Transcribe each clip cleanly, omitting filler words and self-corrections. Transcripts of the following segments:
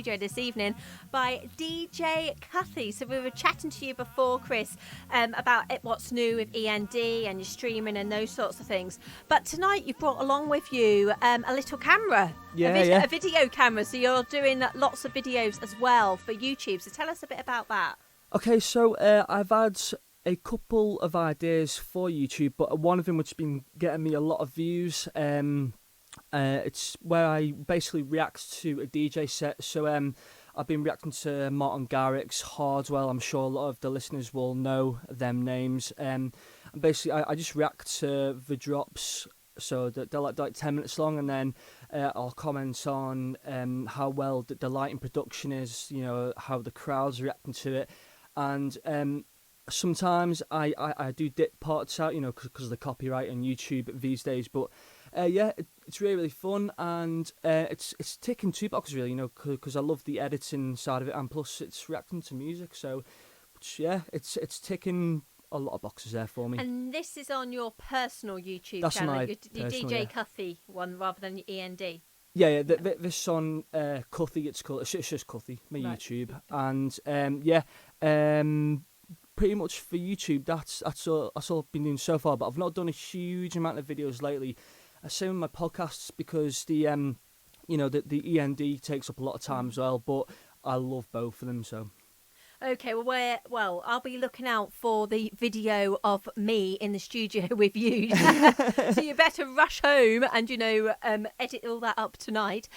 studio this evening by DJ Cuthy. So we were chatting to you before, Chris, about what's new with END and your streaming and those sorts of things. But tonight you brought along with you a little camera, a video camera. So you're doing lots of videos as well for YouTube. So tell us a bit about that. Okay, so I've had a couple of ideas for YouTube, but one of them which has been getting me a lot of views. It's where I basically react to a DJ set. So I've been reacting to Martin Garrix, Hardwell. I'm sure a lot of the listeners will know them names. And basically, I just react to the drops. So they're like 10 minutes long, and then I'll comment on how well the lighting production is, you know, how the crowd's reacting to it. And sometimes I do dip parts out, you know, because of the copyright on YouTube these days. But it's really fun, and it's ticking two boxes really, you know, because I love the editing side of it, and plus it's reacting to music. So yeah, it's ticking a lot of boxes there for me. And this is on your personal YouTube That's channel, my your personal, DJ Cuthy one rather than your END. Yeah. This on Cuthy, it's called. It's just Cuthy, my Right. YouTube, and pretty much for YouTube, that's all I've been doing so far. But I've not done a huge amount of videos lately. Same with my podcasts, because the END takes up a lot of time as well. But I love both of them, so. Okay, well, I'll be looking out for the video of me in the studio with you. So you better rush home and, you know, edit all that up tonight.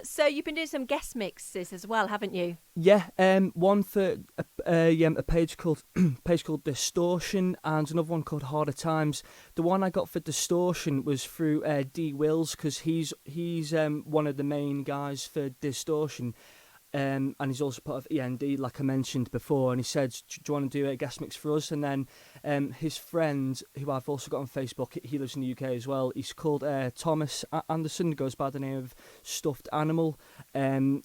So you've been doing some guest mixes as well, haven't you? Yeah, one for a page called Distortion, and another one called Harder Times. The one I got for Distortion was through D Wills, because he's one of the main guys for Distortion. And he's also part of END, like I mentioned before. And he said, "Do you want to do a guest mix for us?" And then his friend, who I've also got on Facebook, he lives in the UK as well. He's called Thomas Anderson, goes by the name of Stuffed Animal.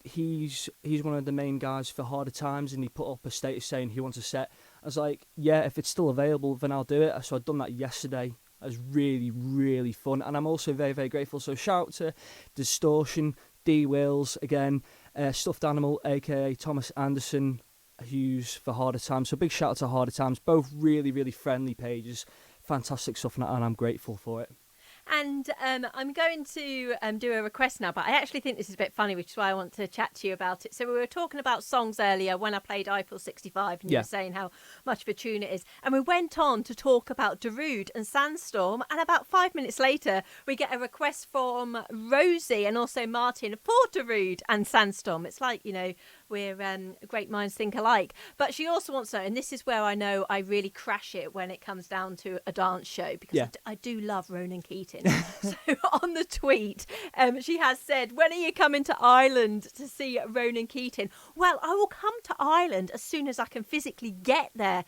He's one of the main guys for Harder Times, and he put up a status saying he wants a set. I was like, yeah, if it's still available, then I'll do it. So I'd done that yesterday. It was really, really fun. And I'm also very, very grateful. So shout out to Distortion, D Wills again, Stuffed Animal, aka Thomas Anderson, who's for Harder Times. So big shout out to Harder Times. Both really, really friendly pages. Fantastic stuff, and I'm grateful for it. And I'm going to do a request now, but I actually think this is a bit funny, which is why I want to chat to you about it. So we were talking about songs earlier when I played Eiffel 65, and you were saying how much of a tune it is. And we went on to talk about Darude and Sandstorm, and about 5 minutes later, we get a request from Rosie and also Martin for Darude and Sandstorm. It's like, you know, we're great minds think alike. But she also wants to know, and this is where I know I really crash it when it comes down to a dance show, because I do love Ronan Keating. So on the tweet, she has said, "When are you coming to Ireland to see Ronan Keating?" Well, I will come to Ireland as soon as I can physically get there.